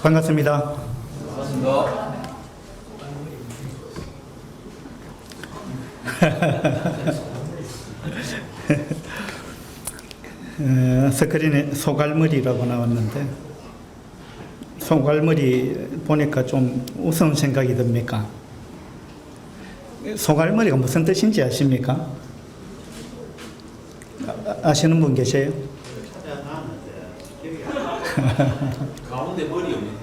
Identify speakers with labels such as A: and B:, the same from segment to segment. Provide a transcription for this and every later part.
A: 반갑습니다.
B: 반갑습니다.
A: 스크린에 소갈머리라고 나왔는데 소갈머리 보니까 좀 우스운 생각이 듭니까? 소갈머리가 무슨 뜻인지 아십니까? 아시는 분 계세요?
B: 가운데 머리 없는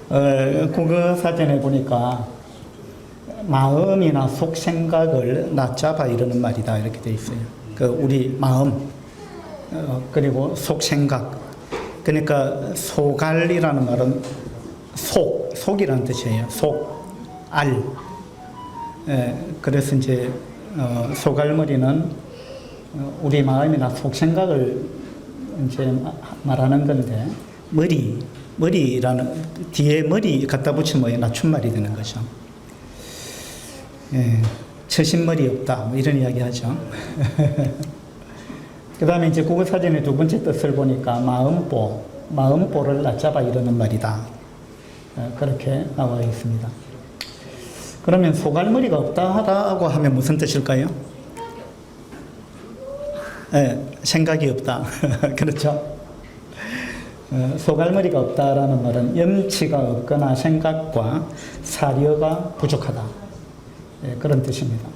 B: 사람.
A: 국어 사전에 보니까 마음이나 속 생각을 낮잡아 이러는 말이다 이렇게 돼 있어요. 그 우리 마음 그리고 속 생각. 그러니까 소갈이라는 말은 속이라는 뜻이에요. 알. 그래서 이제 소갈머리는 우리 마음이나 속 생각을 이제 말하는 건데 머리라는 뒤에 머리 갖다 붙이면 낮춤말이 되는 거죠. 처신머리 없다 뭐 이런 이야기 하죠. 그 다음에 이제 국어사전의 두 번째 뜻을 보니까 마음보를 낮잡아 이러는 말이다. 그렇게 나와 있습니다. 그러면 소갈머리가 없다라고 하면 무슨 뜻일까요? 생각이 없다. 그렇죠? 소갈머리가 없다라는 말은 염치가 없거나 생각과 사려가 부족하다. 그런 뜻입니다.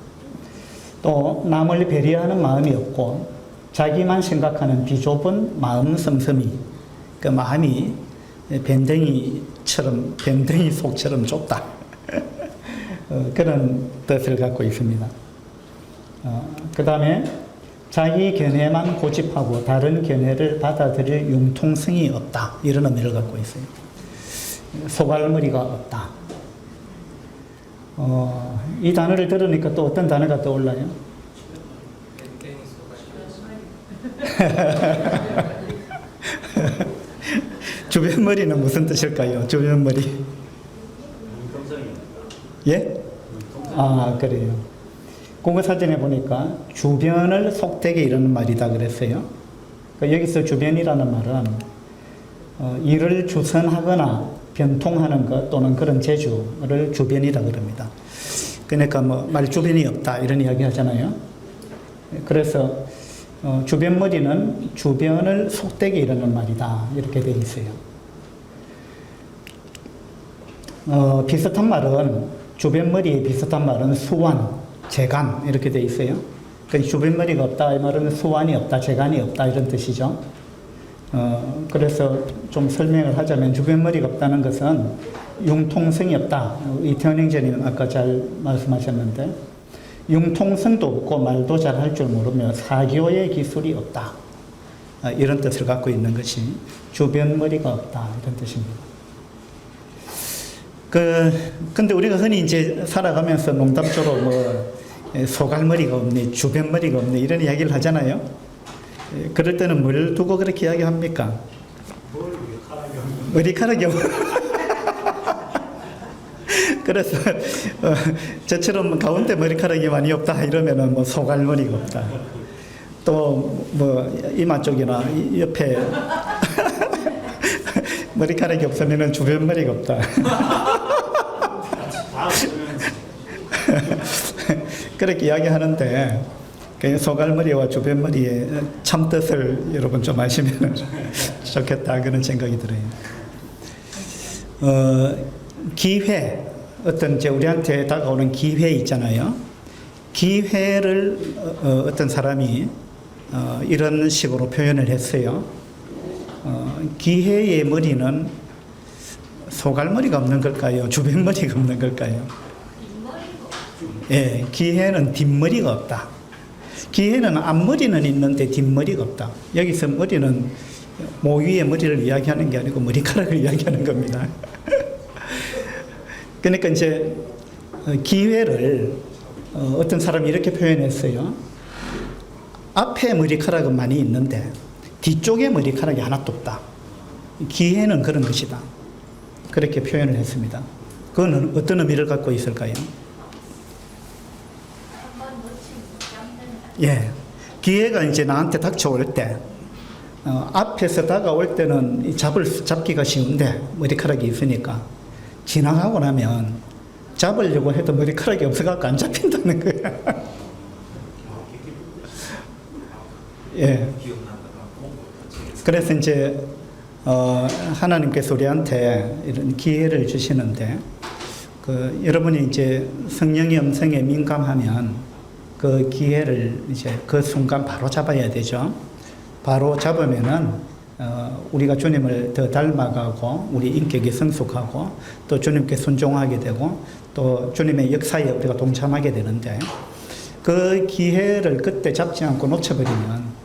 A: 또 남을 배려하는 마음이 없고 자기만 생각하는 비좁은 마음 씀씀이, 그 마음이 밴댕이 속처럼 좁다. 그런 뜻을 갖고 있습니다. 그 다음에 자기 견해만 고집하고 다른 견해를 받아들일 융통성이 없다. 이런 의미를 갖고 있어요. 소갈머리가 없다. 이 단어를 들으니까 또 어떤 단어가 떠올라요? 주변머리는 무슨 뜻일까요? 주변머리. 예? 그래요. 국어사전에 보니까 주변을 속되게 이러는 말이다 그랬어요. 그러니까 여기서 주변이라는 말은 일을 주선하거나 변통하는 것 또는 그런 재주를 주변이라 그럽니다. 그러니까 말주변이 없다 이런 이야기 하잖아요. 그래서 주변머리는 주변을 속되게 이러는 말이다 이렇게 되어 있어요. 비슷한 말은 주변머리에 비슷한 말은 수완, 재간 이렇게 되어 있어요. 그러니까 주변머리가 없다 이 말은 수완이 없다, 재간이 없다 이런 뜻이죠. 그래서 좀 설명을 하자면 주변머리가 없다는 것은 융통성이 없다. 이태원 행제님 아까 잘 말씀하셨는데 융통성도 없고 말도 잘 할 줄 모르며 사교의 기술이 없다. 이런 뜻을 갖고 있는 것이 주변머리가 없다 이런 뜻입니다. 근데 우리가 흔히 이제 살아가면서 농담조로 소갈머리가 없네, 주변머리가 없네 이런 이야기를 하잖아요. 그럴 때는 뭘 두고 그렇게 이야기합니까? 머리카락이 없네. 그래서 저처럼 가운데 머리카락이 많이 없다 이러면은 소갈머리가 없다. 또 이마 쪽이나 옆에 머리카락이 없으면은 주변머리가 없다. 그렇게 이야기하는데 소갈머리와 주변머리의 참뜻을 여러분 좀 아시면 좋겠다 그런 생각이 들어요. 기회, 어떤 이제 우리한테 다가오는 기회 있잖아요. 기회를 어떤 사람이 이런 식으로 표현을 했어요. 기회의 머리는 소갈머리가 없는 걸까요? 주변머리가 없는 걸까요? 예, 기회는 뒷머리가 없다. 기회는 앞머리는 있는데 뒷머리가 없다. 여기서 머리는 모 위의 머리를 이야기하는 게 아니고 머리카락을 이야기하는 겁니다. 그러니까 이제 기회를 어떤 사람이 이렇게 표현했어요. 앞에 머리카락은 많이 있는데 뒤쪽에 머리카락이 하나도 없다. 기회는 그런 것이다. 그렇게 표현을 했습니다. 그거는 어떤 의미를 갖고 있을까요? 예, 기회가 이제 나한테 닥쳐올 때 앞에서 다가올 때는 잡기가 쉬운데 머리카락이 있으니까 지나가고 나면 잡으려고 해도 머리카락이 없어갖고 안 잡힌다는 거야. 예. 그래서 이제 하나님께서 우리한테 이런 기회를 주시는데 여러분이 이제 성령의 음성에 민감하면 그 기회를 이제 그 순간 바로 잡아야 되죠. 바로 잡으면은 우리가 주님을 더 닮아가고 우리 인격이 성숙하고 또 주님께 순종하게 되고 또 주님의 역사에 우리가 동참하게 되는데 그 기회를 그때 잡지 않고 놓쳐버리면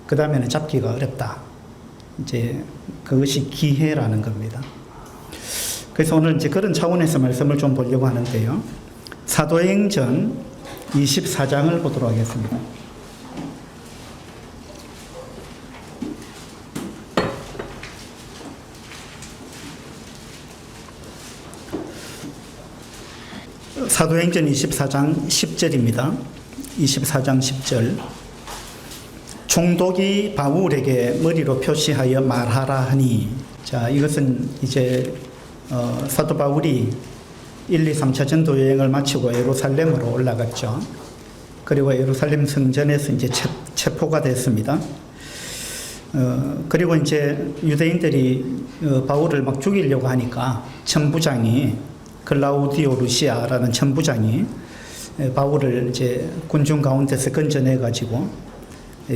A: 그 다음에는 잡기가 어렵다. 이제 그것이 기회라는 겁니다. 그래서 오늘 이제 그런 차원에서 말씀을 좀 보려고 하는데요. 사도행전 24장을 보도록 하겠습니다. 사도행전 24장 10절입니다. 24장 10절. 총독이 바울에게 머리로 표시하여 말하라 하니. 자, 이것은 이제 사도 바울이 1, 2, 3차 전도 여행을 마치고 예루살렘으로 올라갔죠. 그리고 예루살렘 성전에서 이제 체포가 됐습니다. 그리고 이제 유대인들이 바울을 막 죽이려고 하니까 천부장이 클라우디오 루시아라는 천부장이 바울을 이제 군중 가운데서 건져내 가지고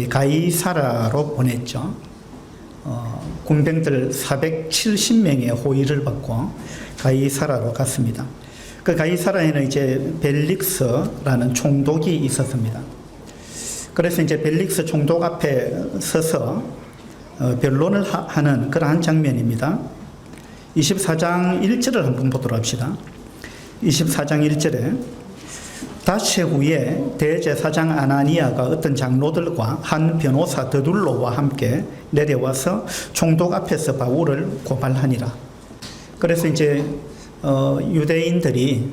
A: 가이사라로 보냈죠. 군병들 470명의 호위를 받고 가이사라로 갔습니다. 그 가이사라에는 이제 벨릭스라는 총독이 있었습니다. 그래서 이제 벨릭스 총독 앞에 서서 변론을 하는 그러한 장면입니다. 24장 1절을 한번 보도록 합시다. 24장 1절에 닷새 후에 대제사장 아나니아가 어떤 장로들과 한 변호사 더둘로와 함께 내려와서 총독 앞에서 바울을 고발하니라. 그래서 이제 유대인들이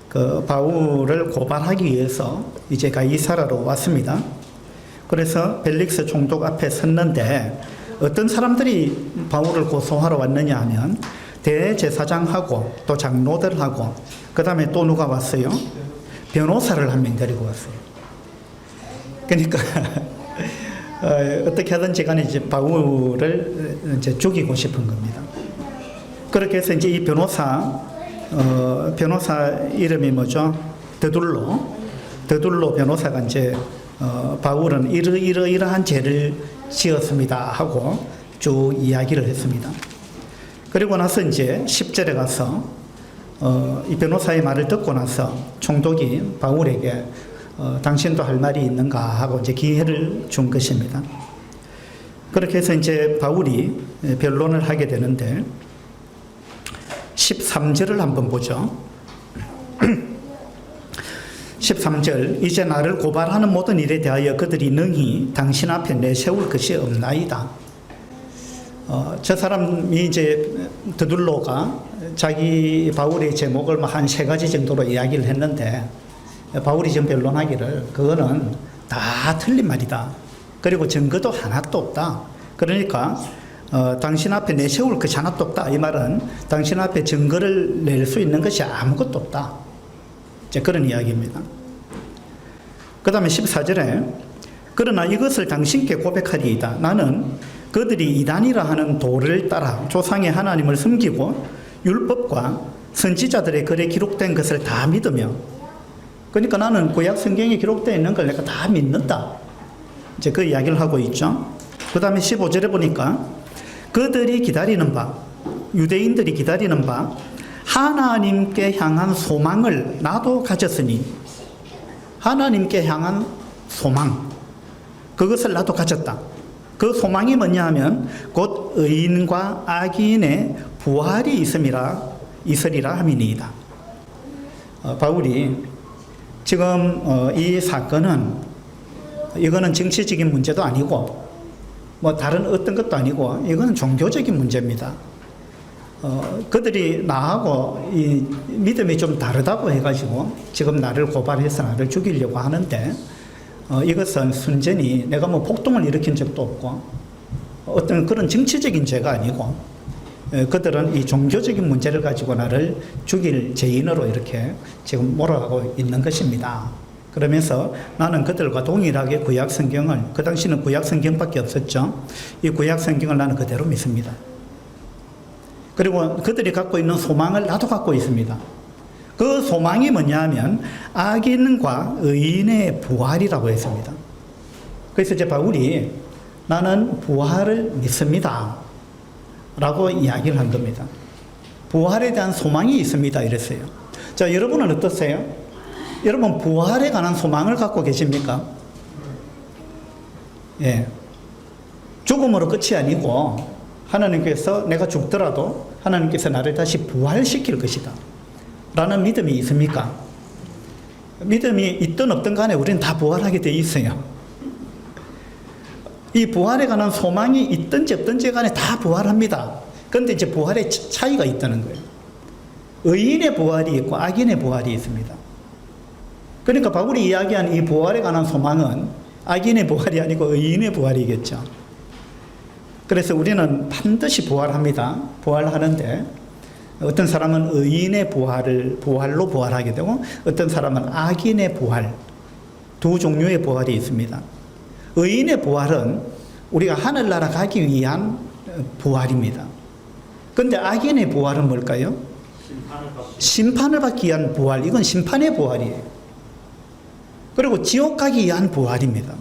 A: 그 바울을 고발하기 위해서 이제 가이사라로 왔습니다. 그래서 벨릭스 총독 앞에 섰는데 어떤 사람들이 바울을 고소하러 왔느냐 하면 대제사장하고 또 장로들하고 그 다음에 또 누가 왔어요? 변호사를 한 명 데리고 왔어요. 그러니까 어떻게 하든지 간에 이제 바울을 이제 죽이고 싶은 겁니다. 그렇게 해서 이제 이 변호사 이름이 뭐죠? 더둘로 변호사가 이제 바울은 이러이러한 죄를 지었습니다 하고 쭉 이야기를 했습니다. 그리고 나서 이제 10절에 가서 이 변호사의 말을 듣고 나서 총독이 바울에게 당신도 할 말이 있는가 하고 이제 기회를 준 것입니다. 그렇게 해서 이제 바울이 변론을 하게 되는데 13절을 한번 보죠. 13절 이제 나를 고발하는 모든 일에 대하여 그들이 능히 당신 앞에 내세울 것이 없나이다. 저 사람이 이제 더둘로가 자기 바울의 제목을 한 3가지 정도로 이야기를 했는데 바울이 지금 변론하기를 그거는 다 틀린 말이다. 그리고 증거도 하나도 없다. 그러니까 당신 앞에 내세울 것이 하나도 없다. 이 말은 당신 앞에 증거를 낼 수 있는 것이 아무것도 없다. 이제 그런 이야기입니다. 그 다음에 14절에 그러나 이것을 당신께 고백하리이다. 나는 그들이 이단이라 하는 도를 따라 조상의 하나님을 섬기고 율법과 선지자들의 글에 기록된 것을 다 믿으며 그러니까 나는 구약 성경에 기록되어 있는 걸 내가 다 믿는다. 이제 그 이야기를 하고 있죠. 그 다음에 15절에 보니까 그들이 기다리는 바 유대인들이 기다리는 바 하나님께 향한 소망을 나도 가졌으니 하나님께 향한 소망 그것을 나도 가졌다. 그 소망이 뭐냐 하면 곧 의인과 악인의 부활이 있으리라 함이니이다. 바울이 지금 이 사건은 이거는 정치적인 문제도 아니고 뭐 다른 어떤 것도 아니고 이거는 종교적인 문제입니다. 그들이 나하고 이 믿음이 좀 다르다고 해가지고 지금 나를 고발해서 나를 죽이려고 하는데 이것은 순전히 내가 뭐 폭동을 일으킨 적도 없고 어떤 그런 정치적인 죄가 아니고 그들은 이 종교적인 문제를 가지고 나를 죽일 죄인으로 이렇게 지금 몰아가고 있는 것입니다. 그러면서 나는 그들과 동일하게 구약 성경을, 그 당시는 구약 성경밖에 없었죠. 이 구약 성경을 나는 그대로 믿습니다. 그리고 그들이 갖고 있는 소망을 나도 갖고 있습니다. 그 소망이 뭐냐 하면 악인과 의인의 부활이라고 했습니다. 그래서 이제 바울이 나는 부활을 믿습니다 라고 이야기를 한 겁니다. 부활에 대한 소망이 있습니다 이랬어요. 자, 여러분은 어떠세요? 여러분 부활에 관한 소망을 갖고 계십니까? 예. 죽음으로 끝이 아니고 하나님께서 내가 죽더라도 하나님께서 나를 다시 부활시킬 것이다 라는 믿음이 있습니까? 믿음이 있든 없든 간에 우리는 다 부활하게 돼 있어요. 이 부활에 관한 소망이 있든지 없든지 간에 다 부활합니다. 그런데 이제 부활의 차이가 있다는 거예요. 의인의 부활이 있고 악인의 부활이 있습니다. 그러니까 바울이 이야기한 이 부활에 관한 소망은 악인의 부활이 아니고 의인의 부활이겠죠. 그래서 우리는 반드시 부활합니다. 부활하는데 어떤 사람은 의인의 부활로 부활하게 되고 어떤 사람은 악인의 부활, 두 종류의 부활이 있습니다. 의인의 부활은 우리가 하늘나라 가기 위한 부활입니다. 그런데 악인의 부활은 뭘까요? 심판을 받기 위한 부활. 이건 심판의 부활이에요. 그리고 지옥 가기 위한 부활입니다.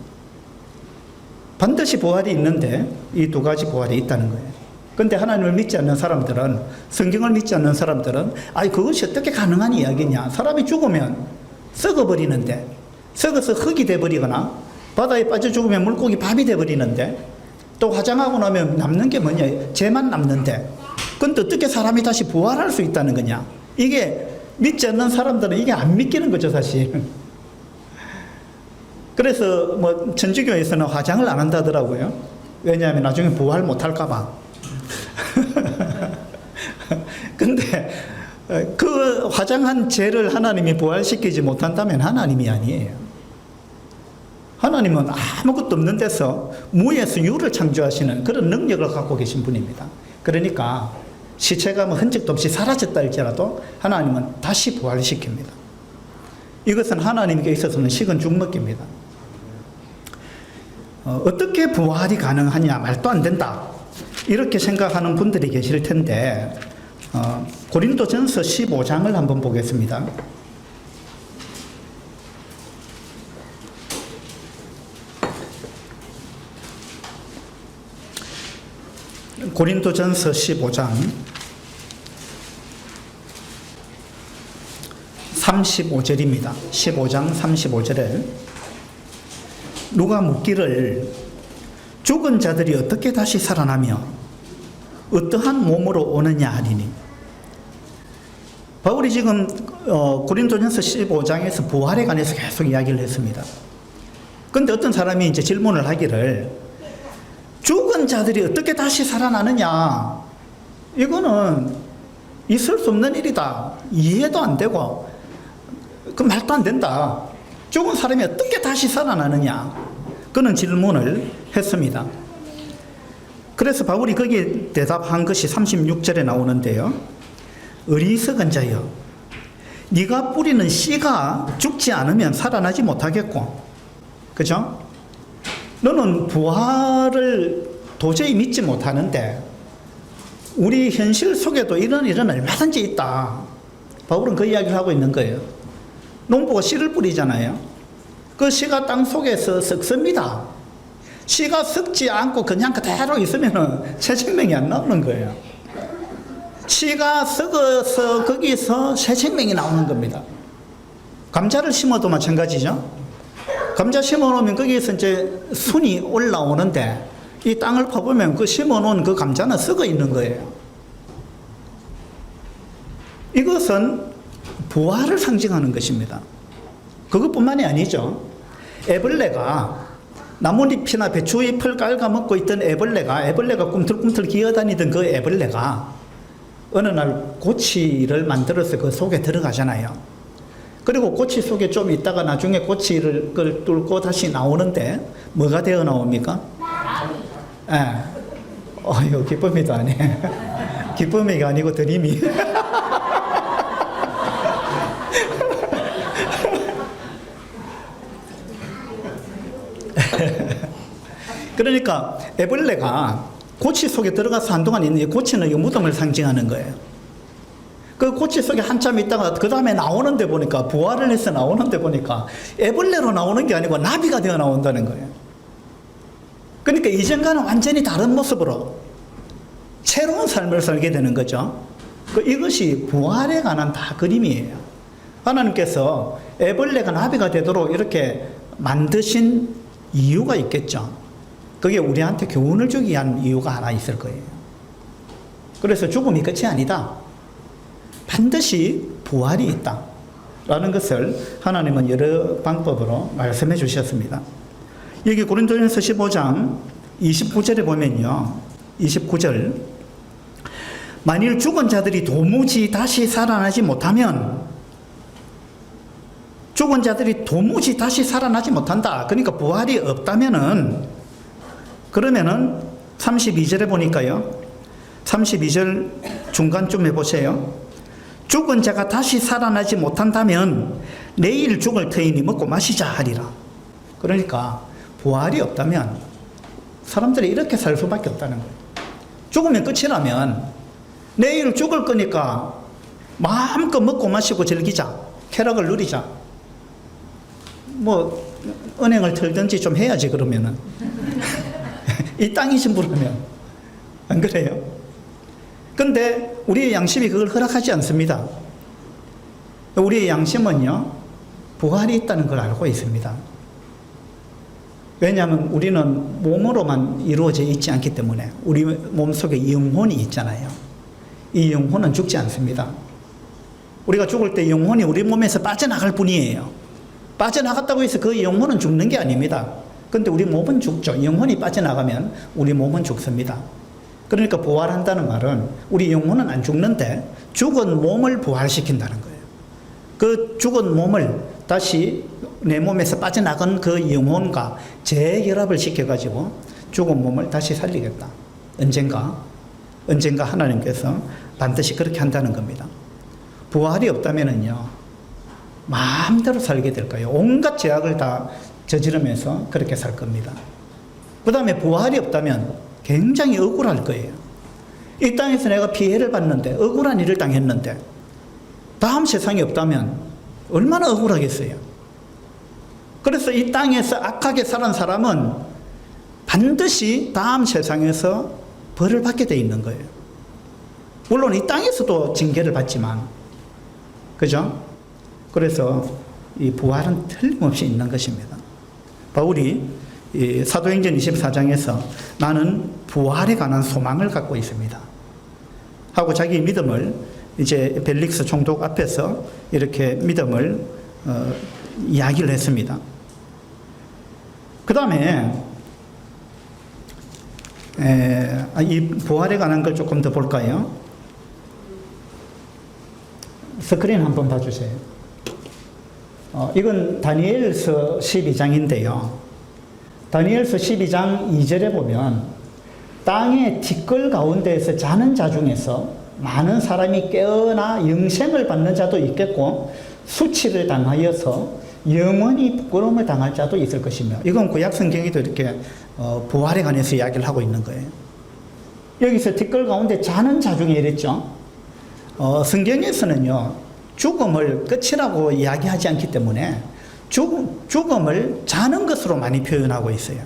A: 반드시 부활이 있는데 이 두 가지 부활이 있다는 거예요. 그런데 하나님을 믿지 않는 사람들은, 성경을 믿지 않는 사람들은 그것이 어떻게 가능한 이야기냐. 사람이 죽으면 썩어버리는데, 썩어서 흙이 돼버리거나 바다에 빠져 죽으면 물고기 밥이 돼버리는데, 또 화장하고 나면 남는 게 뭐냐, 죄만 남는데, 근데 어떻게 사람이 다시 부활할 수 있다는 거냐. 이게 믿지 않는 사람들은 이게 안 믿기는 거죠 사실. 그래서 뭐 천주교에서는 화장을 안 한다더라고요. 왜냐하면 나중에 부활 못할까 봐. 근데 그 화장한 죄를 하나님이 부활시키지 못한다면 하나님이 아니에요. 하나님은 아무것도 없는 데서 무에서 유를 창조하시는 그런 능력을 갖고 계신 분입니다. 그러니까 시체가 뭐 흔적도 없이 사라졌다 할지라도 하나님은 다시 부활시킵니다. 이것은 하나님께 있어서는 식은 죽 먹기입니다. 어떻게 부활이 가능하냐, 말도 안 된다 이렇게 생각하는 분들이 계실 텐데 고린도전서 15장을 한번 보겠습니다. 고린도전서 15장 35절입니다. 15장 35절에 누가 묻기를 죽은 자들이 어떻게 다시 살아나며 어떠한 몸으로 오느냐 하리니. 바울이 지금 고린도전서 15장에서 부활에 관해서 계속 이야기를 했습니다. 그런데 어떤 사람이 이제 질문을 하기를 죽은 자들이 어떻게 다시 살아나느냐, 이거는 있을 수 없는 일이다, 이해도 안 되고 그 말도 안 된다, 죽은 사람이 어떻게 다시 살아나느냐, 그런 질문을 했습니다. 그래서 바울이 거기에 대답한 것이 36절에 나오는데요. 어리석은 자여, 네가 뿌리는 씨가 죽지 않으면 살아나지 못하겠고, 그죠? 너는 부활을 도저히 믿지 못하는데 우리 현실 속에도 이런 일은 얼마든지 있다. 바울은 그 이야기를 하고 있는 거예요. 농부가 씨를 뿌리잖아요. 그 씨가 땅 속에서 썩습니다. 씨가 썩지 않고 그냥 그대로 있으면 새 생명이 안 나오는 거예요. 씨가 썩어서 거기서 새 생명이 나오는 겁니다. 감자를 심어도 마찬가지죠. 감자 심어놓으면 거기에서 이제 순이 올라오는데 이 땅을 파보면 그 심어놓은 그 감자는 썩어 있는 거예요. 이것은 부활을 상징하는 것입니다. 그것뿐만이 아니죠. 애벌레가 나뭇잎이나 배추잎을 깔아먹고 있던 애벌레가 꿈틀꿈틀 기어다니던 그 애벌레가 어느 날 꼬치를 만들어서 그 속에 들어가잖아요. 그리고 꼬치 속에 좀 있다가 나중에 꼬치를 뚫고 다시 나오는데 뭐가 되어 나옵니까? 예, 이거 기쁨이도 아니에요. 기쁨이가 아니고 드림이. 그러니까 애벌레가 고치 속에 들어가서 한동안 있는 이 고치는 이 무덤을 상징하는 거예요. 그 고치 속에 한참 있다가 그 다음에 나오는데 보니까 부활을 해서 나오는데 보니까 애벌레로 나오는 게 아니고 나비가 되어 나온다는 거예요. 그러니까 이전과는 완전히 다른 모습으로 새로운 삶을 살게 되는 거죠. 이것이 부활에 관한 다 그림이에요. 하나님께서 애벌레가 나비가 되도록 이렇게 만드신 이유가 있겠죠. 그게 우리한테 교훈을 주기 위한 이유가 하나 있을 거예요. 그래서 죽음이 끝이 아니다. 반드시 부활이 있다. 라는 것을 하나님은 여러 방법으로 말씀해 주셨습니다. 여기 고린도전서 15장 29절에 보면요. 29절. 만일 죽은 자들이 도무지 다시 살아나지 못하면, 죽은 자들이 도무지 다시 살아나지 못한다. 그러니까 부활이 없다면은, 그러면은 32절에 보니까요. 32절 중간쯤에 보세요. 죽은 자가 다시 살아나지 못한다면 내일 죽을 터이니 먹고 마시자 하리라. 그러니까 부활이 없다면 사람들이 이렇게 살 수밖에 없다는 거예요. 죽으면 끝이라면 내일 죽을 거니까 마음껏 먹고 마시고 즐기자. 쾌락을 누리자. 뭐 은행을 털든지 좀 해야지 그러면은. 이 땅이 전부라면. 안 그래요? 근데 우리의 양심이 그걸 허락하지 않습니다. 우리의 양심은요, 부활이 있다는 걸 알고 있습니다. 왜냐하면 우리는 몸으로만 이루어져 있지 않기 때문에 우리 몸속에 영혼이 있잖아요. 이 영혼은 죽지 않습니다. 우리가 죽을 때 영혼이 우리 몸에서 빠져나갈 뿐이에요. 빠져나갔다고 해서 그 영혼은 죽는 게 아닙니다. 근데 우리 몸은 죽죠. 영혼이 빠져나가면 우리 몸은 죽습니다. 그러니까 부활한다는 말은 우리 영혼은 안 죽는데 죽은 몸을 부활시킨다는 거예요. 그 죽은 몸을 다시 내 몸에서 빠져나간 그 영혼과 재결합을 시켜가지고 죽은 몸을 다시 살리겠다. 언젠가 하나님께서 반드시 그렇게 한다는 겁니다. 부활이 없다면은요, 마음대로 살게 될 거예요. 온갖 죄악을 다 저지르면서 그렇게 살 겁니다. 그 다음에 부활이 없다면 굉장히 억울할 거예요. 이 땅에서 내가 피해를 봤는데, 억울한 일을 당했는데, 다음 세상이 없다면 얼마나 억울하겠어요. 그래서 이 땅에서 악하게 살은 사람은 반드시 다음 세상에서 벌을 받게 돼 있는 거예요. 물론 이 땅에서도 징계를 받지만, 그죠? 그래서 이 부활은 틀림없이 있는 것입니다. 바울이 이 사도행전 24장에서 나는 부활에 관한 소망을 갖고 있습니다 하고 자기 믿음을 이제 벨릭스 총독 앞에서 이렇게 믿음을 이야기를 했습니다. 그 다음에 이 부활에 관한 걸 조금 더 볼까요? 스크린 한번 봐주세요. 이건 다니엘서 12장인데요. 다니엘서 12장 2절에 보면 땅의 티끌 가운데에서 자는 자 중에서 많은 사람이 깨어나 영생을 받는 자도 있겠고 수치를 당하여서 영원히 부끄러움을 당할 자도 있을 것이며, 이건 구약 성경에도 이렇게 부활에 관해서 이야기를 하고 있는 거예요. 여기서 티끌 가운데 자는 자 중에 이랬죠. 성경에서는요, 죽음을 끝이라고 이야기하지 않기 때문에 죽음을 자는 것으로 많이 표현하고 있어요.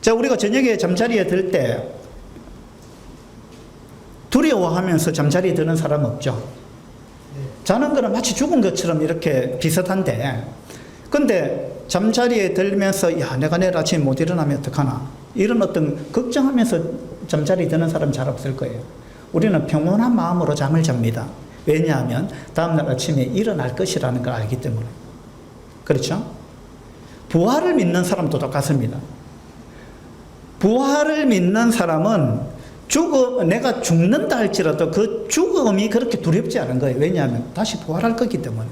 A: 자, 우리가 저녁에 잠자리에 들 때 두려워하면서 잠자리에 드는 사람 없죠? 자는 거는 마치 죽은 것처럼 이렇게 비슷한데, 근데 잠자리에 들면서 야, 내가 내일 아침에 못 일어나면 어떡하나, 이런 어떤 걱정하면서 잠자리에 드는 사람 잘 없을 거예요. 우리는 평온한 마음으로 잠을 잡니다. 왜냐하면 다음날 아침에 일어날 것이라는 걸 알기 때문에. 그렇죠? 부활을 믿는 사람도 똑같습니다. 부활을 믿는 사람은 내가 죽는다 할지라도 그 죽음이 그렇게 두렵지 않은 거예요. 왜냐하면 다시 부활할 거기 때문에.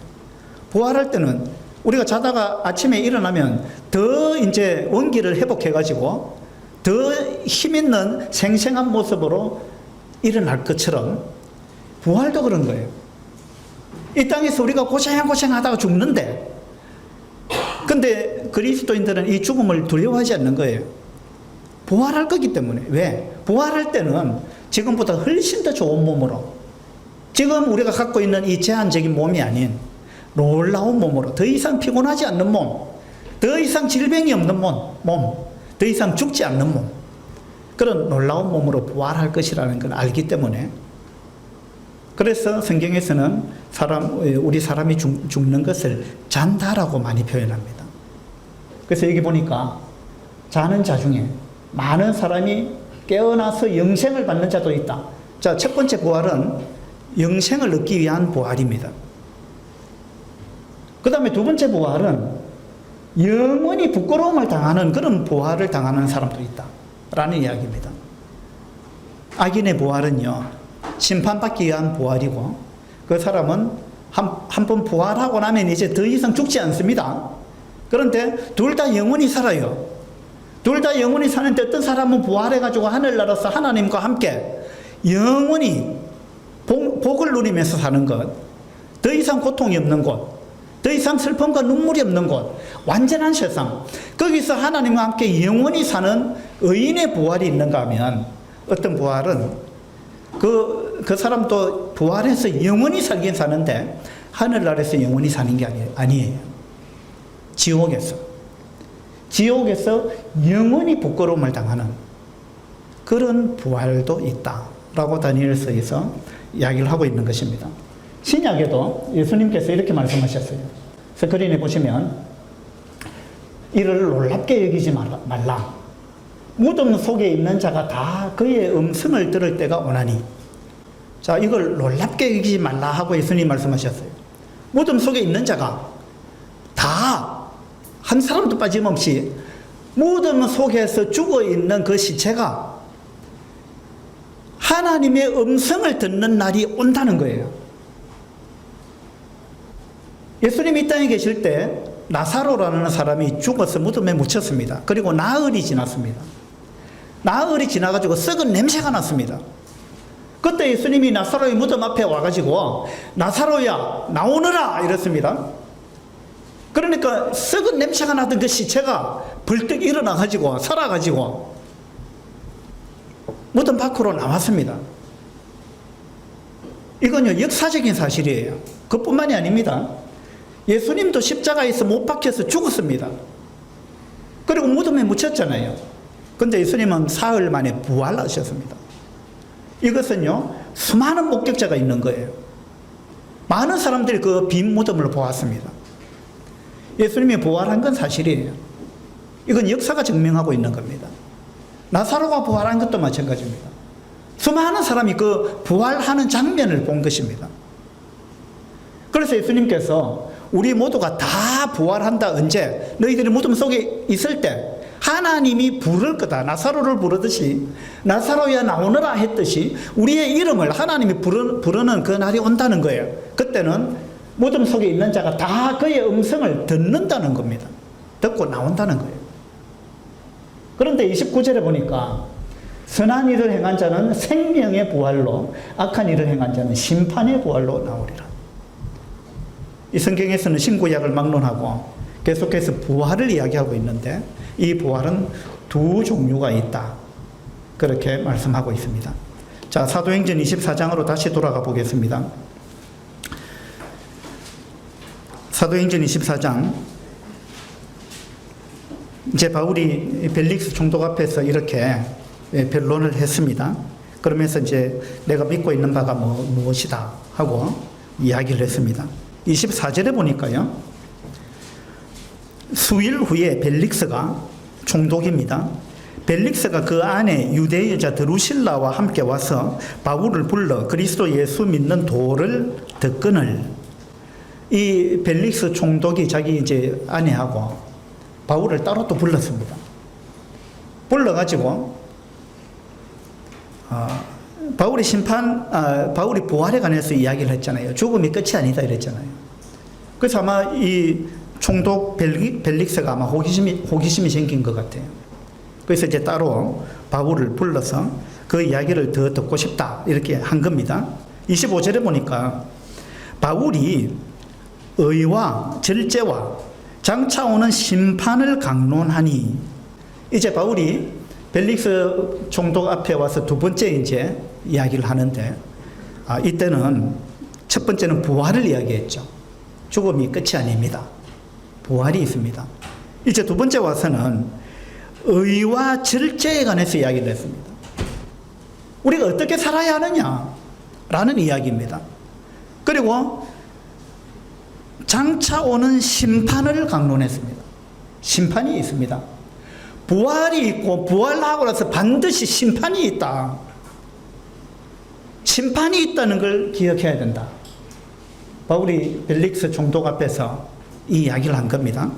A: 부활할 때는 우리가 자다가 아침에 일어나면 더 이제 원기를 회복해가지고 더 힘있는 생생한 모습으로 일어날 것처럼 부활도 그런 거예요. 이 땅에서 우리가 고생하다가 죽는데, 근데 그리스도인들은 이 죽음을 두려워하지 않는 거예요. 부활할 거기 때문에. 왜? 부활할 때는 지금보다 훨씬 더 좋은 몸으로, 지금 우리가 갖고 있는 이 제한적인 몸이 아닌 놀라운 몸으로, 더 이상 피곤하지 않는 몸, 더 이상 질병이 없는 몸, 더 이상 죽지 않는 몸, 그런 놀라운 몸으로 부활할 것이라는 걸 알기 때문에, 그래서 성경에서는 우리 사람이 죽는 것을 잔다라고 많이 표현합니다. 그래서 여기 보니까 자는 자 중에 많은 사람이 깨어나서 영생을 받는 자도 있다. 자, 첫 번째 부활은 영생을 얻기 위한 부활입니다. 그 다음에 두 번째 부활은 영원히 부끄러움을 당하는 그런 부활을 당하는 사람도 있다 라는 이야기입니다. 악인의 부활은요, 심판받기 위한 부활이고, 그 사람은 한 번 부활하고 나면 이제 더 이상 죽지 않습니다. 그런데 둘 다 영원히 살아요. 둘 다 영원히 사는데, 어떤 사람은 부활해가지고 하늘나라에서 하나님과 함께 영원히 복을 누리면서 사는 것, 더 이상 고통이 없는 곳, 더 이상 슬픔과 눈물이 없는 곳, 완전한 세상, 거기서 하나님과 함께 영원히 사는 의인의 부활이 있는가 하면, 어떤 부활은 그 사람도 부활해서 영원히 살긴 사는데 하늘나라에서 영원히 사는 게 아니에요. 지옥에서 영원히 부끄러움을 당하는 그런 부활도 있다라고 다니엘서에서 이야기를 하고 있는 것입니다. 신약에도 예수님께서 이렇게 말씀하셨어요. 스크린에 보시면, 이를 놀랍게 여기지 말라. 무덤 속에 있는 자가 다 그의 음성을 들을 때가 오나니. 자, 이걸 놀랍게 여기지 말라 하고 예수님 말씀하셨어요. 무덤 속에 있는 자가 다, 한 사람도 빠짐없이 무덤 속에서 죽어 있는 그 시체가 하나님의 음성을 듣는 날이 온다는 거예요. 예수님이 이 땅에 계실 때 나사로라는 사람이 죽어서 무덤에 묻혔습니다. 그리고 나흘이 지났습니다. 나흘이 지나가지고 썩은 냄새가 났습니다. 그때 예수님이 나사로의 무덤 앞에 와가지고, 나사로야 나오너라 이랬습니다. 그러니까 썩은 냄새가 나던 그 시체가 벌떡 일어나가지고 살아가지고 무덤 밖으로 나왔습니다. 이건요, 역사적인 사실이에요. 그뿐만이 아닙니다. 예수님도 십자가에서 못 박혀서 죽었습니다. 그리고 무덤에 묻혔잖아요. 근데 예수님은 사흘 만에 부활하셨습니다. 이것은요, 수많은 목격자가 있는 거예요. 많은 사람들이 그 빈 무덤을 보았습니다. 예수님이 부활한 건 사실이에요. 이건 역사가 증명하고 있는 겁니다. 나사로가 부활한 것도 마찬가지입니다. 수많은 사람이 그 부활하는 장면을 본 것입니다. 그래서 예수님께서 우리 모두가 다 부활한다. 언제? 너희들이 무덤 속에 있을 때 하나님이 부를 거다. 나사로를 부르듯이, 나사로야 나오너라 했듯이 우리의 이름을 하나님이 부르는 그 날이 온다는 거예요. 그때는 무덤 속에 있는 자가 다 그의 음성을 듣는다는 겁니다. 듣고 나온다는 거예요. 그런데 29절에 보니까, 선한 일을 행한 자는 생명의 부활로, 악한 일을 행한 자는 심판의 부활로 나오리라. 이 성경에서는 신구약을 막론하고 계속해서 부활을 이야기하고 있는데, 이 부활은 두 종류가 있다, 그렇게 말씀하고 있습니다. 자, 사도행전 24장으로 다시 돌아가 보겠습니다. 사도행전 24장, 이제 바울이 벨릭스 총독 앞에서 이렇게 변론을 했습니다. 그러면서 이제 내가 믿고 있는 바가 무엇이다 하고 이야기를 했습니다. 24절에 보니까요, 수일 후에 벨릭스가, 총독입니다. 벨릭스가 그 안에 유대 여자 드루실라와 함께 와서 바울을 불러 그리스도 예수 믿는 도를 듣거늘. 이 벨릭스 총독이 자기 이제 아내하고 바울을 따로 또 불렀습니다. 불러가지고 바울이 부활에 관해서 이야기를 했잖아요. 죽음이 끝이 아니다 이랬잖아요. 그래서 아마 이 총독 벨릭스가 아마 호기심이 생긴 것 같아요. 그래서 이제 따로 바울을 불러서 그 이야기를 더 듣고 싶다 이렇게 한 겁니다. 25절에 보니까 바울이 의와 절제와 장차 오는 심판을 강론하니, 이제 바울이 벨릭스 총독 앞에 와서 두 번째 이제 이야기를 하는데, 이때는 첫 번째는 부활을 이야기했죠. 죽음이 끝이 아닙니다. 부활이 있습니다. 이제 두 번째 와서는 의와 절제에 관해서 이야기를 했습니다. 우리가 어떻게 살아야 하느냐라는 이야기입니다. 그리고 장차 오는 심판을 강론했습니다. 심판이 있습니다. 부활이 있고 부활하고 나서 반드시 심판이 있다. 심판이 있다는 걸 기억해야 된다. 바울이 벨릭스 총독 앞에서 이 이야기를 한 겁니다.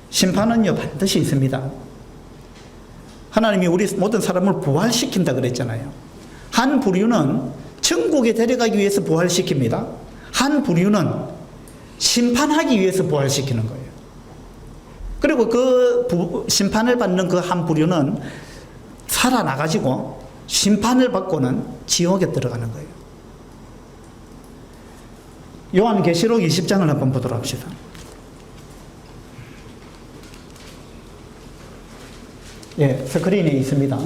A: 심판은요 반드시 있습니다. 하나님이 우리 모든 사람을 부활시킨다 그랬잖아요. 한 부류는 천국에 데려가기 위해서 부활시킵니다. 한 부류는 심판하기 위해서 부활시키는 거예요. 그리고 그 심판을 받는 그 한 부류는 살아나가지고 심판을 받고는 지옥에 들어가는 거예요. 요한계시록 20장을 한번 보도록 합시다. 예, 스크린에 있습니다.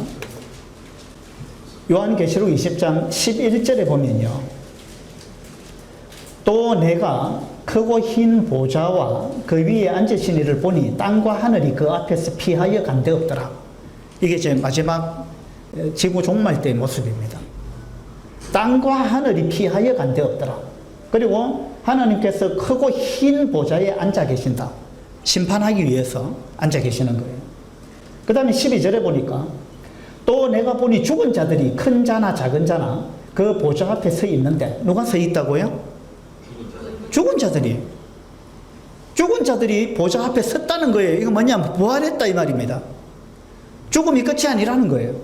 A: 요한계시록 20장 11절에 보면요. 또 내가 크고 흰 보좌와 그 위에 앉으신 이를 보니 땅과 하늘이 그 앞에서 피하여 간데 없더라. 이게 이제 마지막 지구 종말 때의 모습입니다. 땅과 하늘이 피하여 간데 없더라. 그리고 하나님께서 크고 흰 보좌에 앉아 계신다. 심판하기 위해서 앉아 계시는 거예요. 그 다음에 12절에 보니까 또 내가 보니 죽은 자들이 큰 자나 작은 자나 그 보좌 앞에 서 있는데, 누가 서 있다고요? 죽은 자들이 보좌 앞에 섰다는 거예요. 이거 뭐냐면 부활했다 이 말입니다. 죽음이 끝이 아니라는 거예요.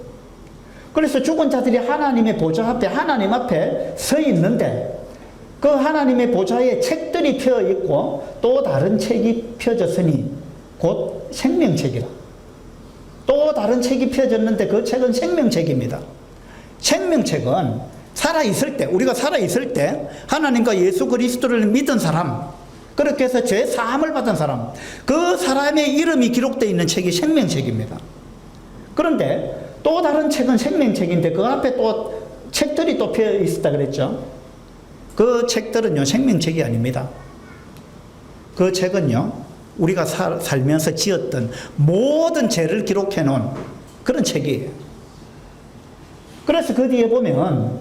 A: 그래서 죽은 자들이 하나님의 보좌 앞에, 하나님 앞에 서 있는데, 그 하나님의 보좌에 책들이 펴 있고 또 다른 책이 펴졌으니 곧 생명책이라. 또 다른 책이 펴졌는데 그 책은 생명책입니다. 생명책은 살아있을 때, 우리가 살아있을 때 하나님과 예수 그리스도를 믿은 사람, 그렇게 해서 죄 사함을 받은 사람, 그 사람의 이름이 기록되어 있는 책이 생명책입니다. 그런데 또 다른 책은 생명책인데 그 앞에 또 책들이 또 펴 있었다 그랬죠. 그 책들은요 생명책이 아닙니다. 그 책은요 우리가 살면서 지었던 모든 죄를 기록해 놓은 그런 책이에요. 그래서 그 뒤에 보면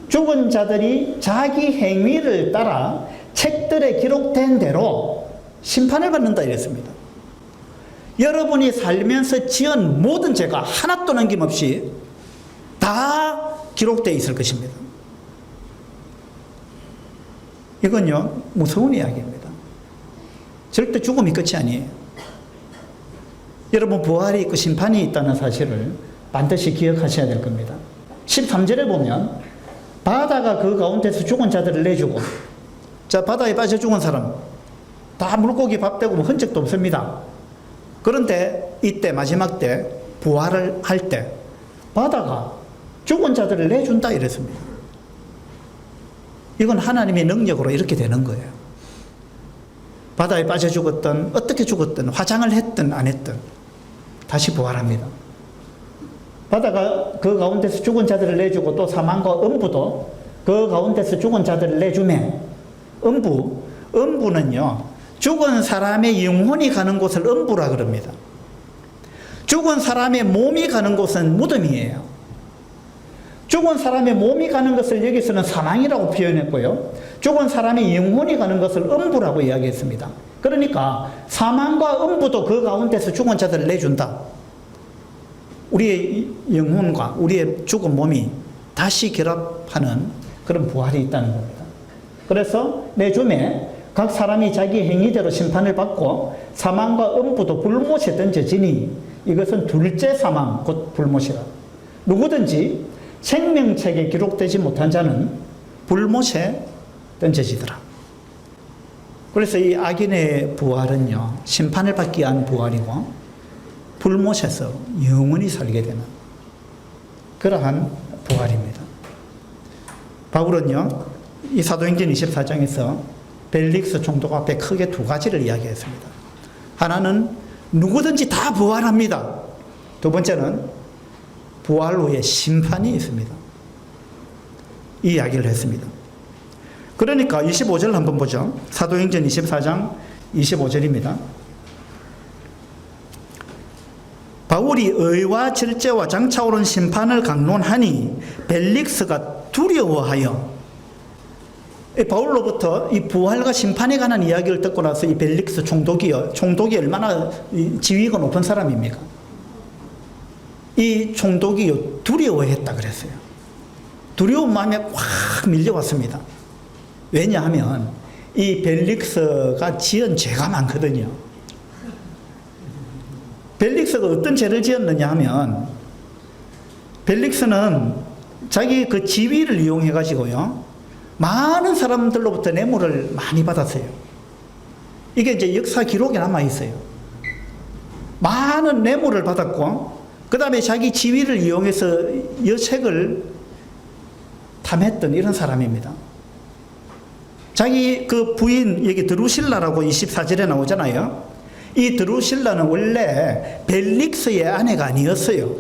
A: 죽은 자들이 자기 행위를 따라 책들에 기록된 대로 심판을 받는다 이랬습니다. 여러분이 살면서 지은 모든 죄가 하나도 남김없이 다 기록되어 있을 것입니다. 이건요 무서운 이야기입니다. 절대 죽음이 끝이 아니에요. 여러분 부활이 있고 심판이 있다는 사실을 반드시 기억하셔야 될 겁니다. 13절에 보면 바다가 그 가운데서 죽은 자들을 내주고, 자 바다에 빠져 죽은 사람 다 물고기 밥 되고 뭐 흔적도 없습니다. 그런데 이때 마지막 때 부활을 할 때 바다가 죽은 자들을 내준다 이랬습니다. 이건 하나님의 능력으로 이렇게 되는 거예요. 바다에 빠져 죽었든 어떻게 죽었든 화장을 했든 안 했든 다시 부활합니다. 바다가 그 가운데서 죽은 자들을 내주고 또 사망과 음부도 그 가운데서 죽은 자들을 내주면, 음부는요 죽은 사람의 영혼이 가는 곳을 음부라 그럽니다. 죽은 사람의 몸이 가는 곳은 무덤이에요. 죽은 사람의 몸이 가는 것을 여기서는 사망이라고 표현했고요, 죽은 사람의 영혼이 가는 것을 음부라고 이야기했습니다. 그러니까 사망과 음부도 그 가운데서 죽은 자들을 내준다. 우리의 영혼과 우리의 죽은 몸이 다시 결합하는 그런 부활이 있다는 겁니다. 그래서 내줌에 각 사람이 자기 행위대로 심판을 받고 사망과 음부도 불못에 던져지니, 이것은 둘째 사망 곧 불못이라. 누구든지 생명책에 기록되지 못한 자는 불못에 던져지더라. 그래서 이 악인의 부활은요 심판을 받기 위한 부활이고, 불못에서 영원히 살게 되는 그러한 부활입니다. 바울은요, 이 사도행전 24장에서 벨릭스 총독 앞에 크게 두 가지를 이야기했습니다. 하나는 누구든지 다 부활합니다. 두 번째는 부활 후에 심판이 있습니다. 이 이야기를 했습니다. 그러니까 25절 한번 보죠. 사도행전 24장 25절입니다. 바울이 의와 절제와 장차오른 심판을 강론하니 벨릭스가 두려워하여, 바울로부터 이 부활과 심판에 관한 이야기를 듣고 나서 이 벨릭스 총독이 얼마나 지위가 높은 사람입니까? 이 총독이 두려워했다 그랬어요. 두려운 마음에 확 밀려왔습니다. 왜냐하면 이 벨릭스가 지은 죄가 많거든요. 벨릭스가 어떤 죄를 지었느냐 하면, 벨릭스는 자기 그 지위를 이용해 가지고요, 많은 사람들로부터 뇌물을 많이 받았어요. 이게 이제 역사 기록에 남아 있어요. 많은 뇌물을 받았고, 그 다음에 자기 지위를 이용해서 여색을 탐했던 이런 사람입니다. 자기 그 부인, 여기 드루실라라고 24절에 나오잖아요. 이 드루실라는 원래 벨릭스의 아내가 아니었어요.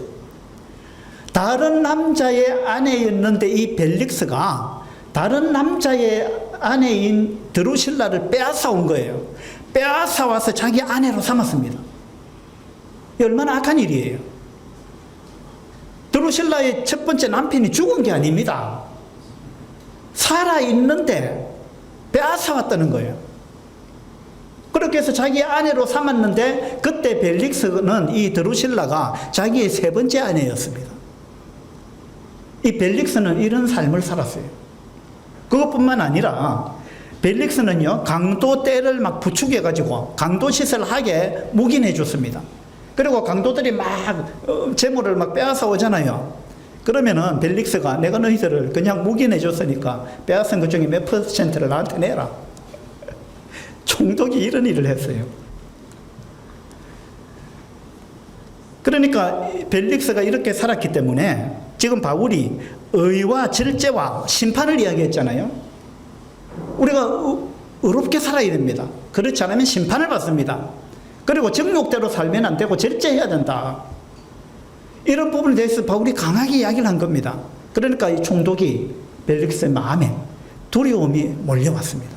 A: 다른 남자의 아내였는데 이 벨릭스가 다른 남자의 아내인 드루실라를 빼앗아 온 거예요. 빼앗아 와서 자기 아내로 삼았습니다. 이 얼마나 악한 일이에요. 드루실라의 첫 번째 남편이 죽은 게 아닙니다. 살아있는데 빼앗아 왔다는 거예요. 그렇게 해서 자기 아내로 삼았는데, 그때 벨릭스는 이 드루실라가 자기의 세 번째 아내였습니다. 이 벨릭스는 이런 삶을 살았어요. 그것뿐만 아니라 벨릭스는요, 강도 떼를 막 부축해가지고 강도 시설하게 묵인해 줬습니다. 그리고 강도들이 막 재물을 막 빼앗아 오잖아요. 그러면은 벨릭스가 내가 너희들을 그냥 묵인해 줬으니까 빼앗은 것 중에 몇 퍼센트를 나한테 내라. 총독이 이런 일을 했어요. 그러니까 벨릭스가 이렇게 살았기 때문에 지금 바울이 의와 절제와 심판을 이야기했잖아요. 우리가 의롭게 살아야 됩니다. 그렇지 않으면 심판을 받습니다. 그리고 정욕대로 살면 안 되고 절제해야 된다. 이런 부분에 대해서 바울이 강하게 이야기를 한 겁니다. 그러니까 이 총독이 벨릭스의 마음에 두려움이 몰려왔습니다.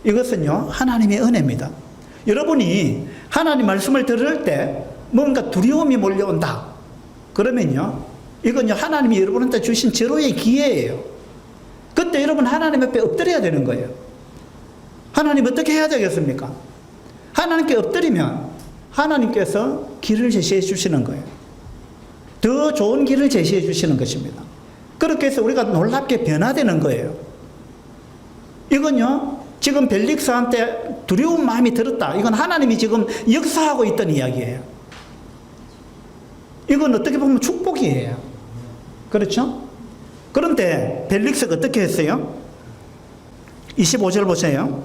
A: 이것은요, 하나님의 은혜입니다. 여러분이 하나님 말씀을 들을 때 뭔가 두려움이 몰려온다. 그러면요, 이건요, 하나님이 여러분한테 주신 절호의 기회예요. 그때 여러분 하나님 앞에 엎드려야 되는 거예요. 하나님 어떻게 해야 되겠습니까? 하나님께 엎드리면 하나님께서 길을 제시해 주시는 거예요. 더 좋은 길을 제시해 주시는 것입니다. 그렇게 해서 우리가 놀랍게 변화되는 거예요. 이건요, 지금 벨릭스한테 두려운 마음이 들었다. 이건 하나님이 지금 역사하고 있던 이야기예요. 이건 어떻게 보면 축복이에요. 그렇죠? 그런데 벨릭스가 어떻게 했어요? 25절 보세요.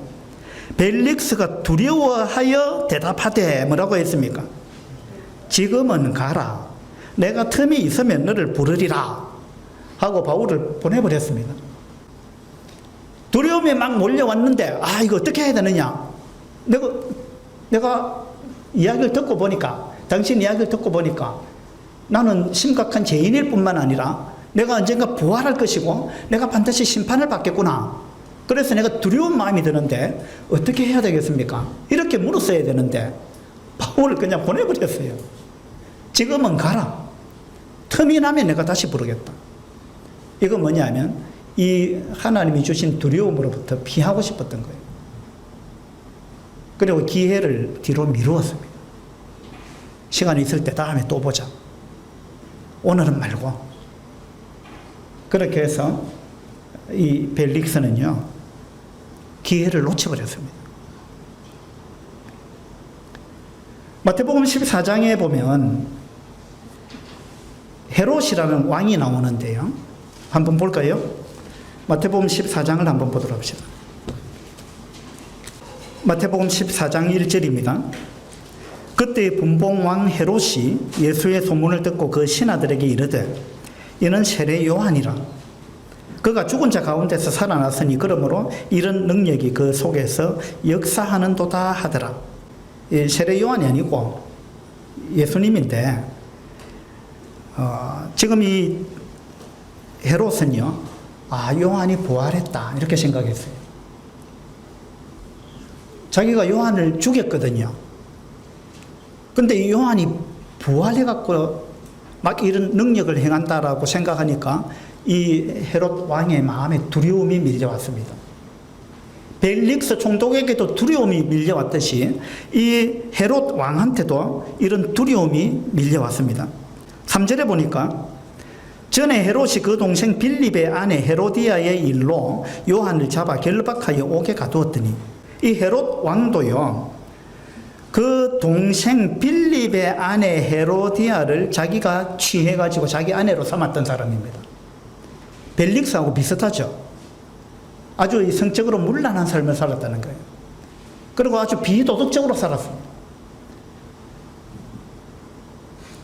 A: 벨릭스가 두려워하여 대답하되 뭐라고 했습니까? 지금은 가라. 내가 틈이 있으면 너를 부르리라. 하고 바울을 보내버렸습니다. 두려움이 막 몰려왔는데, 이거 어떻게 해야 되느냐? 내가 이야기를 듣고 보니까, 당신 이야기를 듣고 보니까 나는 심각한 죄인일 뿐만 아니라 내가 언젠가 부활할 것이고 내가 반드시 심판을 받겠구나. 그래서 내가 두려운 마음이 드는데 어떻게 해야 되겠습니까? 이렇게 물었어야 되는데 바울을 그냥 보내버렸어요. 지금은 가라. 틈이 나면 내가 다시 부르겠다. 이건 뭐냐면 이 하나님이 주신 두려움으로부터 피하고 싶었던 거예요. 그리고 기회를 뒤로 미루었습니다. 시간이 있을 때 다음에 또 보자. 오늘은 말고. 그렇게 해서 이 벨릭스는요, 기회를 놓쳐버렸습니다. 마태복음 14장에 보면 헤롯이라는 왕이 나오는데요. 한번 볼까요? 마태복음 14장을 한번 보도록 합시다. 마태복음 14장 1절입니다. 그때 분봉왕 헤롯이 예수의 소문을 듣고 그 신하들에게 이르되 이는 세례 요한이라. 그가 죽은 자 가운데서 살아났으니 그러므로 이런 능력이 그 속에서 역사하는도다 하더라. 이 세례 요한이 아니고 예수님인데 지금 이 헤롯은요, 요한이 부활했다 이렇게 생각했어요. 자기가 요한을 죽였거든요. 근데 이 요한이 부활해갖고 막 이런 능력을 행한다라고 생각하니까 이 헤롯 왕의 마음에 두려움이 밀려왔습니다. 벨릭스 총독에게도 두려움이 밀려왔듯이 이 헤롯 왕한테도 이런 두려움이 밀려왔습니다. 3절에 보니까 전에 헤롯이 그 동생 빌립의 아내 헤로디아의 일로 요한을 잡아 결박하여 옥에 가두었더니 이 헤롯 왕도요, 그 동생 빌립의 아내 헤로디아를 자기가 취해가지고 자기 아내로 삼았던 사람입니다. 벨릭스하고 비슷하죠. 아주 성적으로 문란한 삶을 살았다는 거예요. 그리고 아주 비도덕적으로 살았습니다.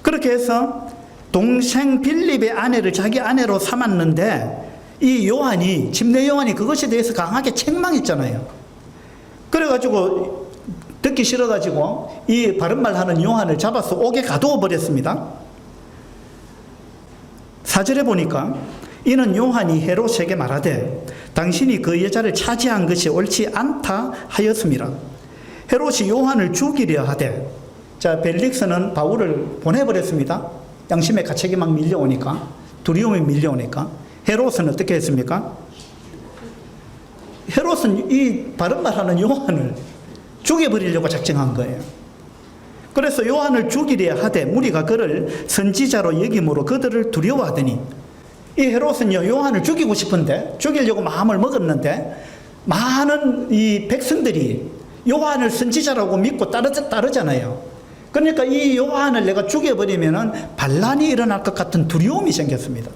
A: 그렇게 해서 동생 빌립의 아내를 자기 아내로 삼았는데 이 요한이, 침례 요한이 그것에 대해서 강하게 책망했잖아요. 그래가지고 듣기 싫어가지고 이 바른말 하는 요한을 잡아서 옥에 가두어 버렸습니다. 4절에 보니까 이는 요한이 헤롯에게 말하되 당신이 그 여자를 차지한 것이 옳지 않다 하였습니다. 헤롯이 요한을 죽이려 하되, 자, 벨릭스는 바울을 보내버렸습니다. 양심의 가책이 막 밀려오니까, 두려움이 밀려오니까. 헤롯은 어떻게 했습니까? 헤롯은 이 바른말 하는 요한을 죽여버리려고 작정한 거예요. 그래서 요한을 죽이려 하되 무리가 그를 선지자로 여김으로 그들을 두려워하더니, 이 헤롯은요, 요한을 죽이고 싶은데, 죽이려고 마음을 먹었는데, 많은 이 백성들이 요한을 선지자라고 믿고 따르잖아요. 그러니까 이 요한을 내가 죽여버리면은 반란이 일어날 것 같은 두려움이 생겼습니다.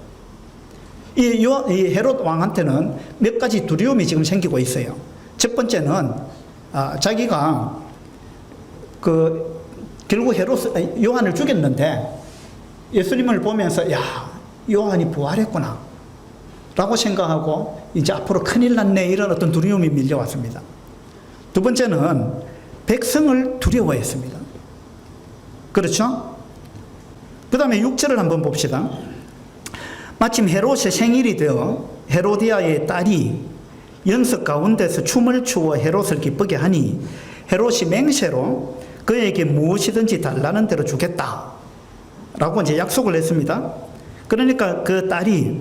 A: 이 헤롯 왕한테는 몇 가지 두려움이 지금 생기고 있어요. 첫 번째는, 자기가 결국 요한을 죽였는데, 예수님을 보면서, 야, 요한이 부활했구나 라고 생각하고 이제 앞으로 큰일 났네, 이런 어떤 두려움이 밀려왔습니다. 두 번째는 백성을 두려워했습니다. 그렇죠? 그 다음에 6절을 한번 봅시다. 마침 헤롯의 생일이 되어 헤로디아의 딸이 연석 가운데서 춤을 추어 헤롯을 기쁘게 하니 헤롯이 맹세로 그에게 무엇이든지 달라는 대로 주겠다 라고 이제 약속을 했습니다. 그러니까 그 딸이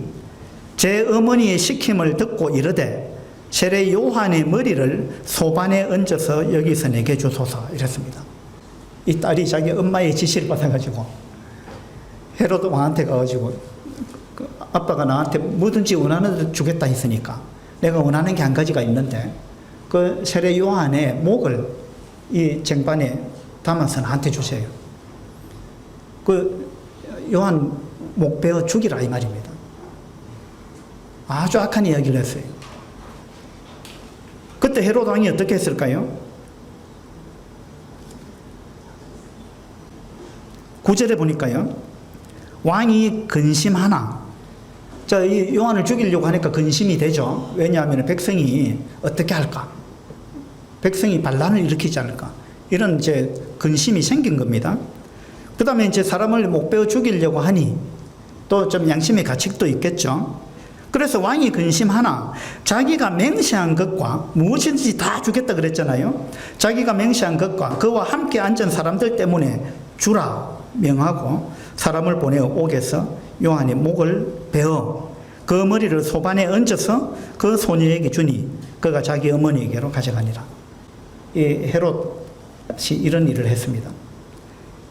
A: 제 어머니의 시킴을 듣고 이르되 세례 요한의 머리를 소반에 얹어서 여기서 내게 주소서 이랬습니다. 이 딸이 자기 엄마의 지시를 받아가지고 헤롯 왕한테 가가지고 아빠가 나한테 뭐든지 원하는 대로 주겠다 했으니까 내가 원하는 게 한 가지가 있는데 그 세례 요한의 목을 이 쟁반에 담아서 나한테 주세요. 그 요한 목 베어 죽이라 이 말입니다. 아주 악한 이야기를 했어요. 그때 헤롯 왕이 어떻게 했을까요? 9절에 보니까요, 왕이 근심하나, 자, 이 요한을 죽이려고 하니까 근심이 되죠. 왜냐하면 백성이 어떻게 할까? 백성이 반란을 일으키지 않을까? 이런 이제 근심이 생긴 겁니다. 그 다음에 이제 사람을 목 베어 죽이려고 하니 또 좀 양심의 가책도 있겠죠. 그래서 왕이 근심하나 자기가 맹세한 것과 무엇인지 다 주겠다 그랬잖아요. 자기가 맹세한 것과 그와 함께 앉은 사람들 때문에 주라 명하고 사람을 보내어 옥에서 요한의 목을 베어 그 머리를 소반에 얹어서 그 소녀에게 주니 그가 자기 어머니에게로 가져가니라. 이 헤롯이 이런 일을 했습니다.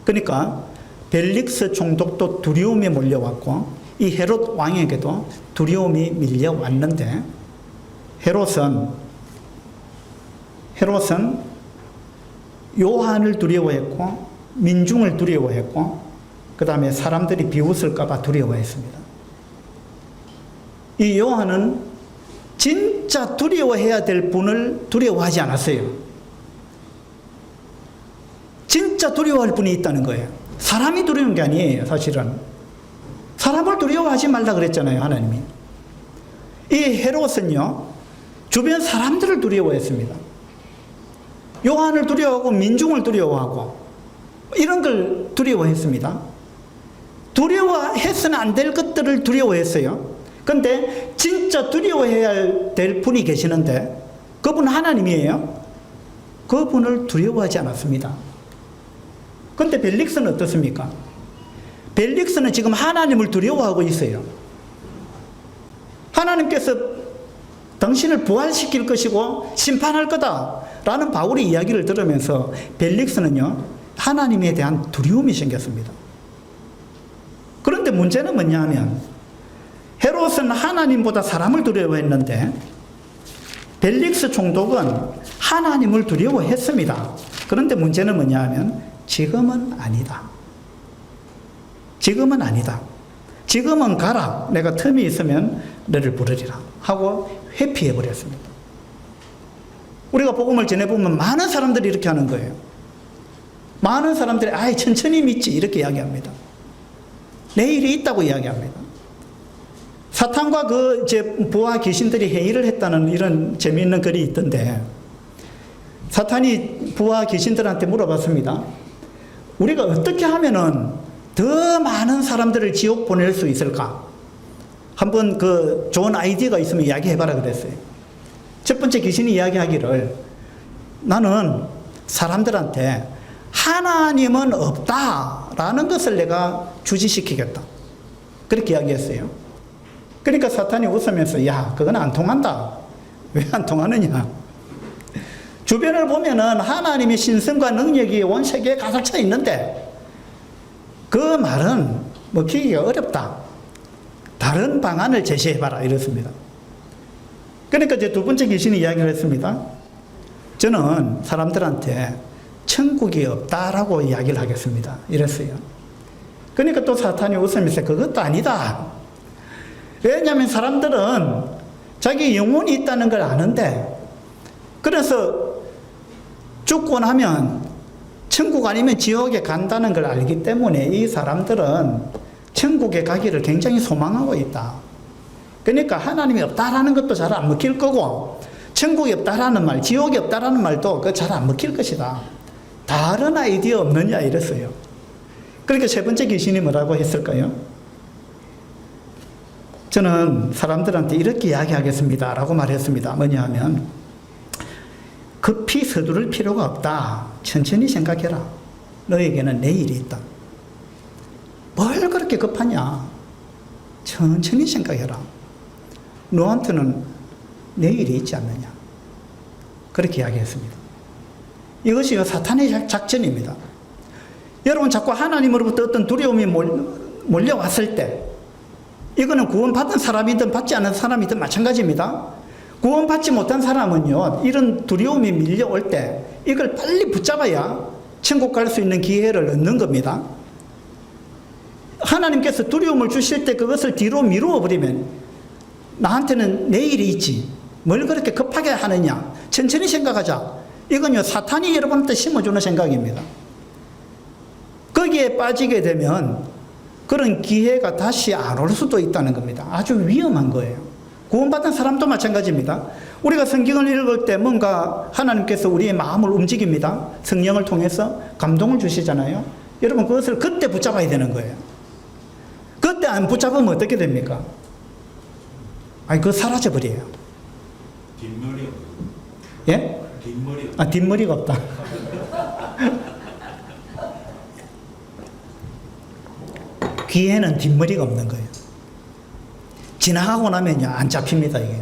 A: 그러니까 벨릭스 총독도 두려움에 몰려왔고 이 헤롯 왕에게도 두려움이 밀려왔는데 헤롯은 요한을 두려워했고 민중을 두려워했고 그 다음에 사람들이 비웃을까 봐 두려워했습니다. 이 요한은 진짜 두려워해야 될 분을 두려워하지 않았어요. 진짜 두려워할 분이 있다는 거예요. 사람이 두려운 게 아니에요, 사실은. 사람을 두려워하지 말라 그랬잖아요, 하나님이. 이 헤롯은요, 주변 사람들을 두려워했습니다. 요한을 두려워하고 민중을 두려워하고 이런 걸 두려워했습니다. 두려워해서는 안 될 것들을 두려워했어요. 그런데 진짜 두려워해야 될 분이 계시는데 그분은 하나님이에요. 그분을 두려워하지 않았습니다. 그런데 벨릭스는 어떻습니까? 벨릭스는 지금 하나님을 두려워하고 있어요. 하나님께서 당신을 부활시킬 것이고 심판할 거다라는 바울의 이야기를 들으면서 벨릭스는요, 하나님에 대한 두려움이 생겼습니다. 그런데 문제는 뭐냐 하면 헤롯은 하나님보다 사람을 두려워했는데 벨릭스 총독은 하나님을 두려워했습니다. 그런데 문제는 뭐냐 하면 지금은 아니다. 지금은 아니다. 지금은 가라. 내가 틈이 있으면 너를 부르리라 하고 회피해버렸습니다. 우리가 복음을 전해보면 많은 사람들이 이렇게 하는 거예요. 많은 사람들이 아이 천천히 믿지 이렇게 이야기합니다. 내일이 있다고 이야기합니다. 사탄과 그 부하 귀신들이 회의를 했다는 이런 재미있는 글이 있던데 사탄이 부하 귀신들한테 물어봤습니다. 우리가 어떻게 하면은 더 많은 사람들을 지옥 보낼 수 있을까? 한번 그 좋은 아이디어가 있으면 이야기해봐라 그랬어요. 첫 번째 귀신이 이야기하기를 나는 사람들한테 하나님은 없다라는 것을 내가 주지시키겠다. 그렇게 이야기했어요. 그러니까 사탄이 웃으면서 야, 그건 안 통한다. 왜 안 통하느냐? 주변을 보면은 하나님의 신성과 능력이 온 세계에 가득 차 있는데 그 말은 먹히기가 어렵다. 다른 방안을 제시해봐라 이랬습니다. 그러니까 이제 두 번째 귀신이 이야기를 했습니다. 저는 사람들한테 천국이 없다라고 이야기를 하겠습니다. 이랬어요. 그러니까 또 사탄이 웃으면서 그것도 아니다. 왜냐하면 사람들은 자기 영혼이 있다는 걸 아는데 그래서 죽고 나면 천국 아니면 지옥에 간다는 걸 알기 때문에 이 사람들은 천국에 가기를 굉장히 소망하고 있다. 그러니까 하나님이 없다라는 것도 잘 안 먹힐 거고 천국이 없다라는 말, 지옥이 없다라는 말도 그 잘 안 먹힐 것이다. 다른 아이디어 없느냐 이랬어요. 그러니까 세 번째 귀신이 뭐라고 했을까요? 저는 사람들한테 이렇게 이야기하겠습니다 라고 말했습니다. 뭐냐 하면 급히 서두를 필요가 없다. 천천히 생각해라. 너에게는 내일이 있다. 뭘 그렇게 급하냐? 천천히 생각해라. 너한테는 내일이 있지 않느냐? 그렇게 이야기했습니다. 이것이 사탄의 작전입니다. 여러분 자꾸 하나님으로부터 어떤 두려움이 몰려왔을 때 이거는 구원받은 사람이든 받지 않은 사람이든 마찬가지입니다. 구원받지 못한 사람은요, 이런 두려움이 밀려올 때 이걸 빨리 붙잡아야 천국 갈 수 있는 기회를 얻는 겁니다. 하나님께서 두려움을 주실 때 그것을 뒤로 미루어 버리면 나한테는 내일이 있지. 뭘 그렇게 급하게 하느냐. 천천히 생각하자. 이건요, 사탄이 여러분한테 심어주는 생각입니다. 거기에 빠지게 되면 그런 기회가 다시 안 올 수도 있다는 겁니다. 아주 위험한 거예요. 구원받은 사람도 마찬가지입니다. 우리가 성경을 읽을 때 뭔가 하나님께서 우리의 마음을 움직입니다. 성령을 통해서 감동을 주시잖아요. 여러분 그것을 그때 붙잡아야 되는 거예요. 그때 안 붙잡으면 어떻게 됩니까? 아니 그거 사라져버려요.
B: 뒷머리
A: 예?
B: 뒷머리
A: 아 뒷머리가 없다. 귀에는 뒷머리가 없는 거예요. 지나가고 나면요 안 잡힙니다 이게.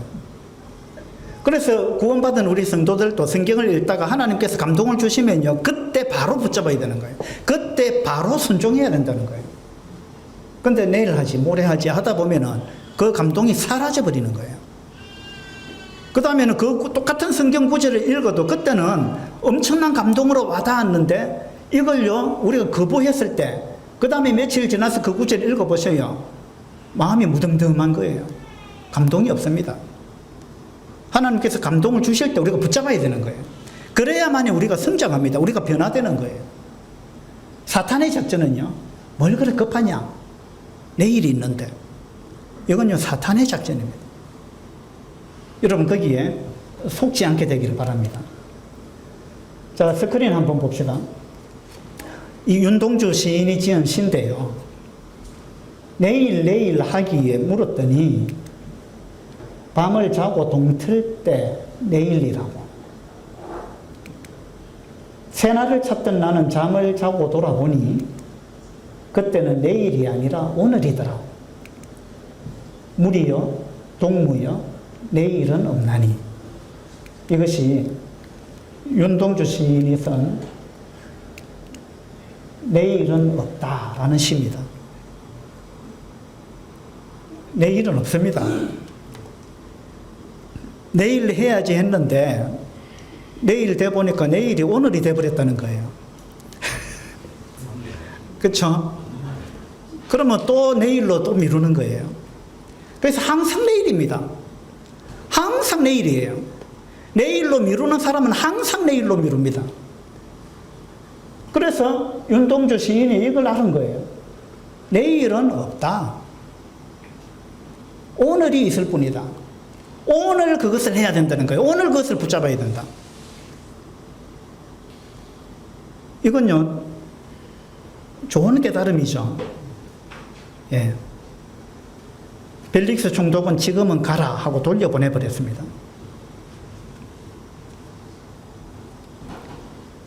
A: 그래서 구원받은 우리 성도들도 성경을 읽다가 하나님께서 감동을 주시면요 그때 바로 붙잡아야 되는 거예요. 그때 바로 순종해야 된다는 거예요. 근데 내일 하지 모레 하지 하다 보면은 그 감동이 사라져 버리는 거예요. 그 다음에는 그 똑같은 성경 구절을 읽어도 그때는 엄청난 감동으로 와닿았는데 이걸요 우리가 거부했을 때 그 다음에 며칠 지나서 그 구절을 읽어보세요. 마음이 무덤덤한 거예요. 감동이 없습니다. 하나님께서 감동을 주실 때 우리가 붙잡아야 되는 거예요. 그래야만이 우리가 성장합니다. 우리가 변화되는 거예요. 사탄의 작전은요, 뭘 그렇게 급하냐? 내일이 있는데. 이건요, 사탄의 작전입니다. 여러분, 거기에 속지 않게 되기를 바랍니다. 자, 스크린 한번 봅시다. 이 윤동주 시인이 지은 시인데요. 내일 하기에 물었더니 밤을 자고 동틀 때 내일이라고. 새날을 찾던 나는 잠을 자고 돌아보니 그때는 내일이 아니라 오늘이더라고. 물이여 동무여 내일은 없나니. 이것이 윤동주 시인이 쓴 내일은 없다라는 시입니다. 내일은 없습니다. 내일 해야지 했는데 내일 돼 보니까 내일이 오늘이 돼 버렸다는 거예요. 그렇죠? 그러면 또 내일로 또 미루는 거예요. 그래서 항상 내일입니다. 항상 내일이에요. 내일로 미루는 사람은 항상 내일로 미룹니다. 그래서 윤동주 시인이 이걸 아는 거예요. 내일은 없다. 오늘이 있을 뿐이다. 오늘 그것을 해야 된다는 거예요. 오늘 그것을 붙잡아야 된다. 이건요, 좋은 깨달음이죠. 예. 벨릭스 총독은 지금은 가라 하고 돌려보내버렸습니다.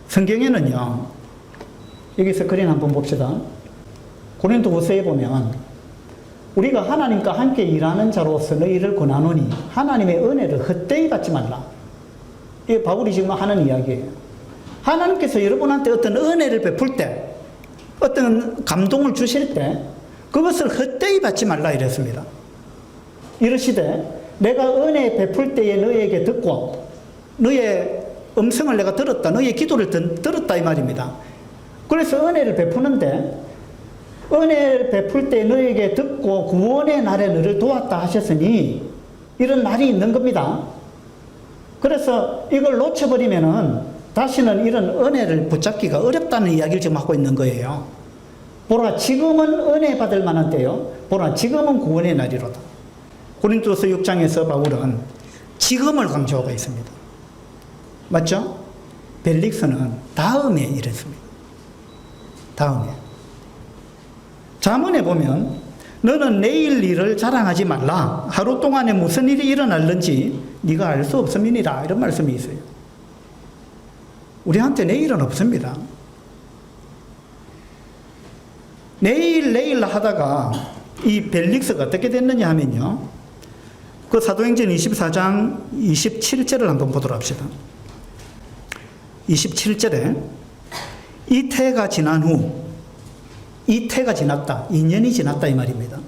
A: 성경에는요, 여기 스크린 한번 봅시다. 고린도후서에 보면 우리가 하나님과 함께 일하는 자로서 너희를 권하노니 하나님의 은혜를 헛되이 받지 말라. 이게 바울이 지금 하는 이야기예요. 하나님께서 여러분한테 어떤 은혜를 베풀 때, 어떤 감동을 주실 때 그것을 헛되이 받지 말라 이랬습니다. 이르시되 내가 은혜 베풀 때에 너희에게 듣고 너의 음성을 내가 들었다. 너의 기도를 들었다 이 말입니다. 그래서 은혜를 베푸는데 은혜를 베풀 때 너에게 듣고 구원의 날에 너를 도왔다 하셨으니 이런 날이 있는 겁니다. 그래서 이걸 놓쳐버리면은 다시는 이런 은혜를 붙잡기가 어렵다는 이야기를 지금 하고 있는 거예요. 보라, 지금은 은혜 받을 만한 때요. 보라, 지금은 구원의 날이로다. 고린도서 6장에서 바울은 지금을 강조하고 있습니다. 맞죠? 벨릭스는 다음에 이랬습니다. 다음에. 잠언에 보면 너는 내일 일을 자랑하지 말라. 하루 동안에 무슨 일이 일어날는지 네가 알 수 없음이니라. 이런 말씀이 있어요. 우리한테 내일은 없습니다. 내일 하다가 이 벨릭스가 어떻게 됐느냐 하면요. 그 사도행전 24장 27절을 한번 보도록 합시다. 27절에 이태가 지난 후, 이태가 지났다. 2년이 지났다 이 말입니다.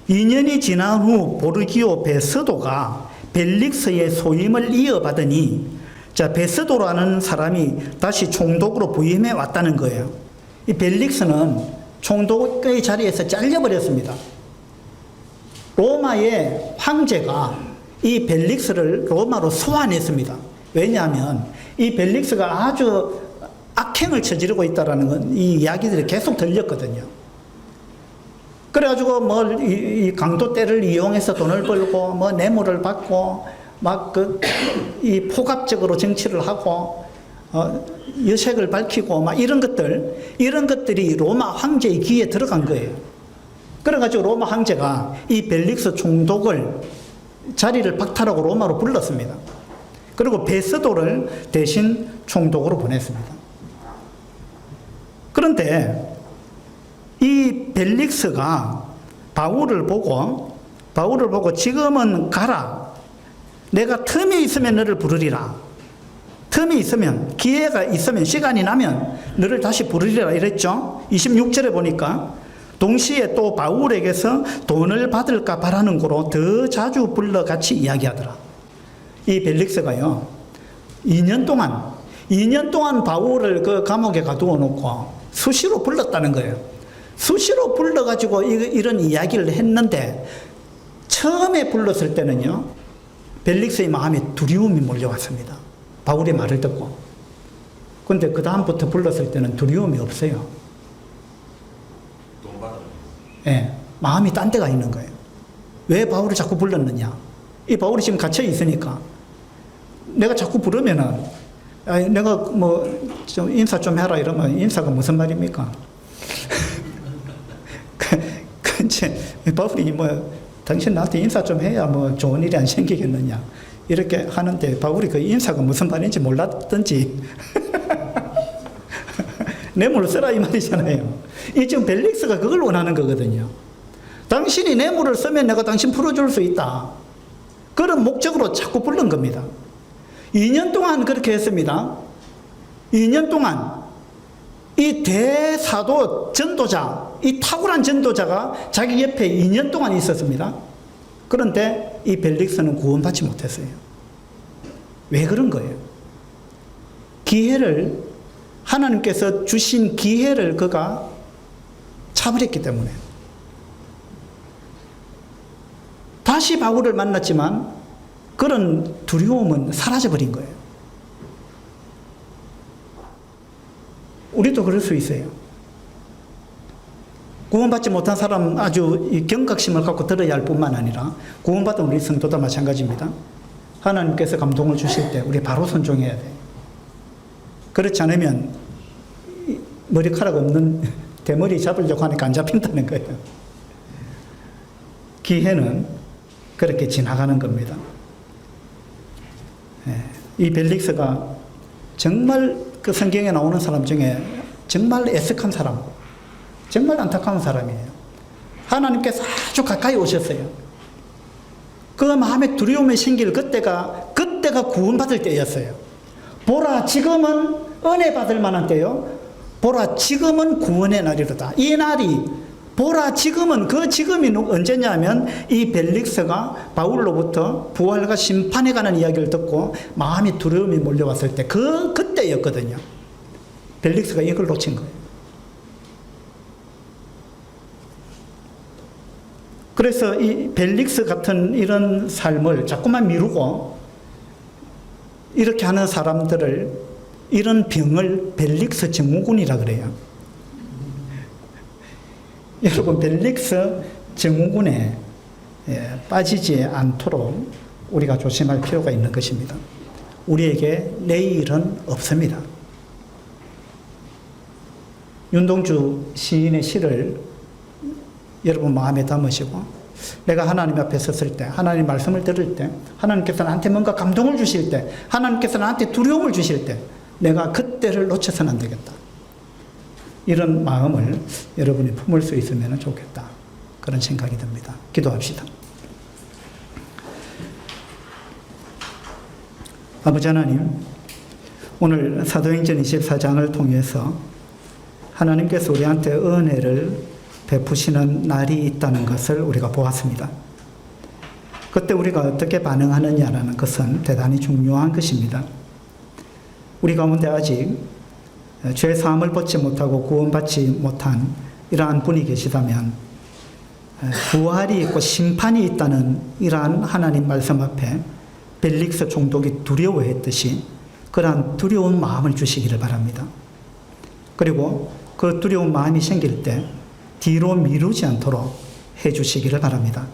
A: 2년이 지난 후 보르기오 베스도가 벨릭스의 소임을 이어받으니, 자, 베스도라는 사람이 다시 총독으로 부임해 왔다는 거예요. 이 벨릭스는 총독의 자리에서 잘려버렸습니다. 로마의 황제가 이 벨릭스를 로마로 소환했습니다. 왜냐하면 이 벨릭스가 아주 악행을 저지르고 있다는 건 이 이야기들이 계속 들렸거든요. 그래가지고 이 강도 때를 이용해서 돈을 벌고 뭐 뇌물을 받고 막 이 포갑적으로 정치를 하고 여색을 밝히고 막 이런 것들이 로마 황제의 귀에 들어간 거예요. 그래가지고 로마 황제가 이 벨릭스 총독을 자리를 박탈하고 로마로 불렀습니다. 그리고 베스도를 대신 총독으로 보냈습니다. 그런데 이 벨릭스가 바울을 보고 지금은 가라. 내가 틈이 있으면 너를 부르리라. 틈이 있으면, 기회가 있으면, 시간이 나면 너를 다시 부르리라 이랬죠. 26절에 보니까 동시에 또 바울에게서 돈을 받을까 바라는 거로 더 자주 불러 같이 이야기하더라. 이 벨릭스가요, 2년 동안 바울을 그 감옥에 가두어 놓고 수시로 불렀다는 거예요. 수시로 불러가지고 이런 이야기를 했는데, 처음에 불렀을 때는요, 벨릭스의 마음에 두려움이 몰려왔습니다. 바울의 말을 듣고. 근데 그 다음부터 불렀을 때는 두려움이 없어요.
B: 돈 받아.
A: 예, 마음이 딴 데가 있는 거예요. 왜 바울을 자꾸 불렀느냐? 이 바울이 지금 갇혀 있으니까 내가 자꾸 부르면은 아니, 내가 뭐 좀 인사 좀 해라 이러면 인사가 무슨 말입니까? 근데 바울이 뭐 당신 나한테 인사 좀 해야 뭐 좋은 일이 안 생기겠느냐 이렇게 하는데 바울이 그 인사가 무슨 말인지 몰랐던지 뇌물을 쓰라 이 말이잖아요. 이 지금 벨릭스가 그걸 원하는 거거든요. 당신이 뇌물을 쓰면 내가 당신 풀어줄 수 있다. 그런 목적으로 자꾸 부른 겁니다. 2년 동안 그렇게 했습니다. 2년 동안 이 대사도 전도자, 이 탁월한 전도자가 자기 옆에 2년 동안 있었습니다. 그런데 이 벨릭스는 구원받지 못했어요. 왜 그런 거예요? 기회를, 하나님께서 주신 기회를 그가 차버렸기 때문에. 다시 바울을 만났지만 그런 두려움은 사라져버린 거예요. 우리도 그럴 수 있어요. 구원받지 못한 사람 아주 이 경각심을 갖고 들어야 할 뿐만 아니라 구원받은 우리 성도도 마찬가지입니다. 하나님께서 감동을 주실 때 우리 바로 순종해야 돼요. 그렇지 않으면 머리카락 없는 대머리 잡으려고 하니까 안 잡힌다는 거예요. 기회는 그렇게 지나가는 겁니다. 이 벨릭스가 정말 그 성경에 나오는 사람 중에 정말 애석한 사람, 정말 안타까운 사람이에요. 하나님께서 아주 가까이 오셨어요. 그 마음에 두려움이 생길 그때가 구원받을 때였어요. 보라, 지금은 은혜 받을 만한 때요. 보라, 지금은 구원의 날이로다. 이 날이, 보라, 지금은, 그 지금이 언제냐면 이 벨릭스가 바울로부터 부활과 심판에 관한 이야기를 듣고 마음이 두려움이 몰려왔을 때 그때였거든요. 벨릭스가 이걸 놓친 거예요. 그래서 이 벨릭스 같은 이런 삶을 자꾸만 미루고 이렇게 하는 사람들을, 이런 병을 벨릭스 증후군이라 그래요. 여러분, 벨릭스 증후군에 빠지지 않도록 우리가 조심할 필요가 있는 것입니다. 우리에게 내일은 없습니다. 윤동주 시인의 시를 여러분 마음에 담으시고, 내가 하나님 앞에 섰을 때, 하나님 말씀을 들을 때, 하나님께서 나한테 뭔가 감동을 주실 때, 하나님께서 나한테 두려움을 주실 때, 내가 그때를 놓쳐서는 안 되겠다. 이런 마음을 여러분이 품을 수 있으면 좋겠다. 그런 생각이 듭니다. 기도합시다. 아버지 하나님, 오늘 사도행전 24장을 통해서 하나님께서 우리한테 은혜를 베푸시는 날이 있다는 것을 우리가 보았습니다. 그때 우리가 어떻게 반응하느냐라는 것은 대단히 중요한 것입니다. 우리 가운데 아직 죄 사함을 받지 못하고 구원받지 못한 이러한 분이 계시다면, 부활이 있고 심판이 있다는 이러한 하나님 말씀 앞에 벨릭스 총독이 두려워했듯이 그러한 두려운 마음을 주시기를 바랍니다. 그리고 그 두려운 마음이 생길 때 뒤로 미루지 않도록 해주시기를 바랍니다.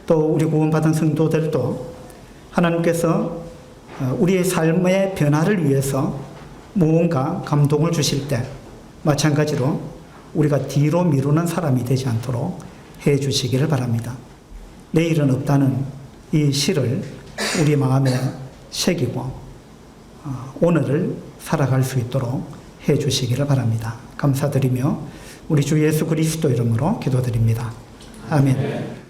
A: 또 우리 구원받은 성도들도 하나님께서 우리의 삶의 변화를 위해서 무언가 감동을 주실 때 마찬가지로 우리가 뒤로 미루는 사람이 되지 않도록 해주시기를 바랍니다. 내일은 없다는 이 시를 우리 마음에 새기고 오늘을 살아갈 수 있도록 해주시기를 바랍니다. 감사드리며 우리 주 예수 그리스도 이름으로 기도드립니다. 아멘.